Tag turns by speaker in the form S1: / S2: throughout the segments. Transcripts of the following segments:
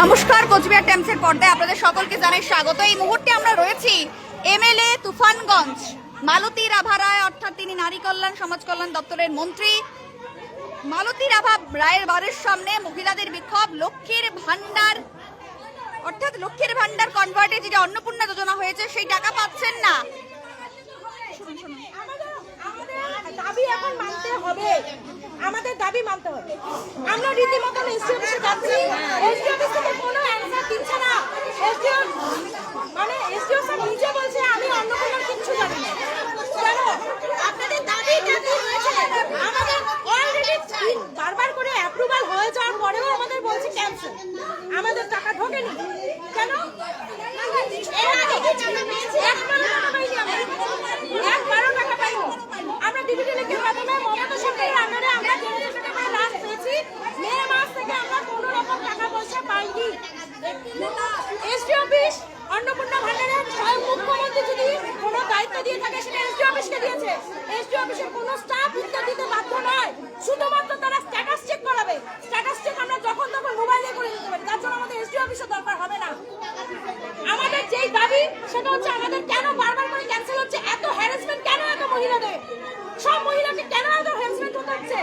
S1: নমস্কার, কোচবিহার টাইমসের পর্দায় আপনাদের সকলকে জানাই স্বাগত। এই মুহূর্তে আমরা রয়েছি এমএলএ তুফানগঞ্জ মালতী রাভা রায়, অর্থাৎ তিনি নারী কল্যাণ সমাজ কল্যাণ দপ্তরের মন্ত্রী। মালতী রাভা রায়ের বাড়ির সামনে মহিলাদের বিক্ষোভ। লক্ষ্মীর ভান্ডার অর্থাৎ লক্ষ্মীর ভান্ডার কনভার্টে যেটা অন্নপূর্ণা যোজনা হয়েছে সেই টাকা পাচ্ছেন না।
S2: দাবি এখন মানতে হবে, আমাদের দাবি মানতে হবে। আমরা রীতিমতো এসডিও অফিসে যাচ্ছি, এসডিও অফিস থেকে কোনো অ্যানসার দিচ্ছে না। এসডিও স্যার নিজে বলছে আমি অন্নপূর্ণার কিচ্ছু জানি না। কেন আপনাদের দাবি রয়েছে? আমাদের অলরেডি বারবার করে অ্যাপ্রুভাল হয়ে যাওয়ার পরেও আমাদের বলছে ক্যান্সেল, আমাদের টাকা ঢোকেনি। কেন একবারও টাকা পাইনি আমরা। ডিবিটি লিখের মাধ্যমে মমতা সরকারের আন্ডারে আমরা কেন্দ্রীয় সরকারের লাভ পেয়েছি। মে মাস থেকে আমরা কোনো রকম টাকা পয়সা পাইনি। এসডি অফিস অন্নপূর্ণা ভান্ডারের স্বয়ং মুখ্যমন্ত্রী যদি কোনো দায়িত্ব দিয়ে থাকে সেটা এসডি অফিসকে দিয়েছে। এসডি অফিসের কোনো স্টাফ উত্তর দিতে বাধ্য নয়, শুধুমাত্র তারা স্ট্যাটাস চেক করাবে। স্ট্যাটাস চেক আমরা যখন তখন মোবাইলে করে দিতে পারি, তার জন্য আমাদের এসডি অফিসের দরকার হবে না। আমাদের যেই দাবি সেটা হচ্ছে আমাদের কেন বারবার করে ক্যান্সেল হচ্ছে, এত হ্যারাসমেন্ট কেন এত মহিলাদের, সব মহিলাকে কেন এত হ্যারাসমেন্ট হতে হচ্ছে?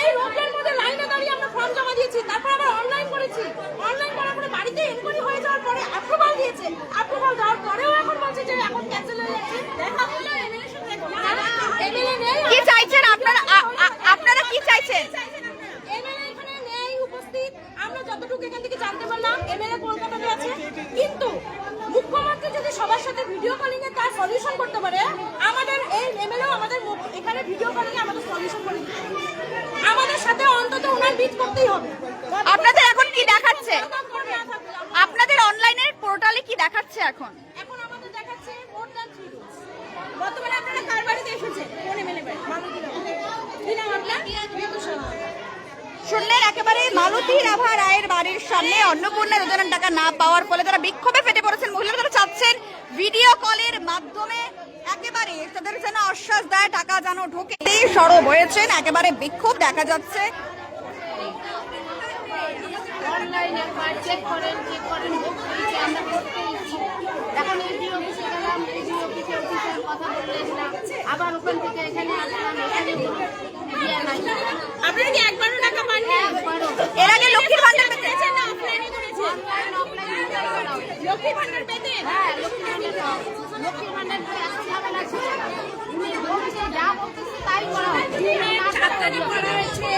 S2: এই রোডের মধ্যে লাইনে দাঁড়িয়ে আমরা ফর্ম জমা দিয়েছি, তারপর আবার অনলাইন করেছি। অনলাইন করার পরে বাড়িতে এনকোয়ারি হয়ে যাওয়ার পরে অ্যাপ্রুভাল দিয়েছে। অ্যাপ্রুভাল দেওয়ার পরেও এখন বলছে যে এখন ক্যান্সেল হয়ে যাচ্ছে। দেখা হলো এমএলএর সাথে এমএলএ নেই।
S1: কি চাইছেন আপনারা? আপনারা কি চাইছেন?
S2: এমএলএ এখানে নেই উপস্থিত। আমরা যতটুকু এখান থেকে জানতে পারলাম এমএলএ কলকাতাতে আছে, কিন্তু মুখ্যমন্ত্রী যদি সবার সাথে ভিডিও কলিং এ তার সলিউশন করতে পারে, আমাদের এই এমএলএ আমাদের এখানে ভিডিও কলিং এ আমাদের সলিউশন করে দিতে হবে। আমাদের সাথে অন্তত ওনার বিট করতেই হবে।
S1: আপনাদের এখন কি দেখাচ্ছে? আপনাদের অনলাইনের পোর্টালে কি দেখাচ্ছে এখন?
S2: এখন আমাদের দেখাচ্ছে মোর দ্যান 3 ডোজ। বর্তমানে আপনারা কার বাড়িতে এসেছে? কোন এমএলএ বাড়ি? মালতী রাভা। কি নাম আপনার?
S1: শুনলেন, একেবারে মালতী রাভা রায়ের বাড়ির সামনে অন্নপূর্ণা যোজনার টাকা না পাওয়ার ফলে তারা বিক্ষোভে ফেটে পড়েছেন। মহিলারা তারা চাচ্ছেন ভিডিও কলের মাধ্যমে একেবারে তাদের যেন আশ্বাস দেয় টাকা যেন ঢোকে। সরব হয়েছেন, একেবারে বিক্ষোভ দেখা যাচ্ছে।
S3: অনলাইনে চেক করেন আমরা করতেই এখন এসডিও অফিসে গেলাম, এসডিও অফিসের কথা বললেন না, আবার ওখান থেকে এখানে আসলাম, এখানে দিয়ে নাই।
S2: আপনারা কি একবারও টাকা পাননি?
S1: এর আগে লক্ষ্মীর ভান্ডার পেতেছেন না?
S2: অফলাইনে করেছে।
S3: অনলাইন অফলাইন
S2: লক্ষ্মীর ভান্ডার পেতেন?
S3: হ্যাঁ, লক্ষ্মীর ভান্ডার এত ঝামেলা ছিল না। উনি বলছে যা বলতেছে তাই করা হচ্ছে।
S2: 7 তারিখ করা হয়েছে,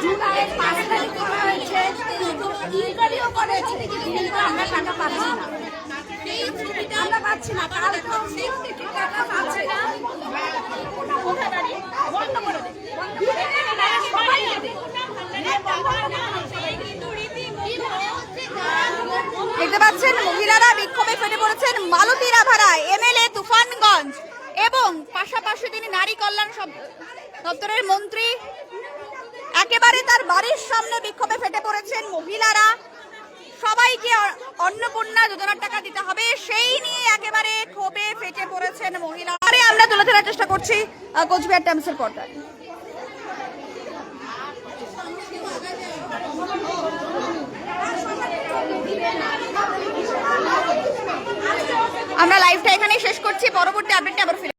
S2: জুলাইয়ের 5 তারিখ করা হয়েছে, ইনকোয়ারিও করেছে, কিন্তু আমরা টাকা পাচ্ছি না। আমরা পাচ্ছি না, কাল তো টাকা পাচ্ছি না। কোথায় বাড়ি? বন্ধ করে দে। সবাই দেবে।
S1: দেখতে পাচ্ছেন মহিলারা বিক্ষোভে ফেটে পড়েছেন। মালতী রাভা রায় এমএলএ তুফানগঞ্জ এবং পাশাপাশি তিনি নারী কল্যাণ দপ্তরের মন্ত্রী, একেবারে তার বাড়ির সামনে বিক্ষোভে ফেটে পড়েছেন মহিলারা। সবাইকে অন্নপূর্ণা যোজনার টাকা দিতে হবে সেই নিয়ে একেবারে ক্ষোভে ফেটে পড়েছেন মহিলা। আমরা তুলে ধরার চেষ্টা করছি কোচবিহার টাইমসের পর্দায়। আমরা লাইভটা এখানেই শেষ করছি, পরবর্তী আপডেটটা আবার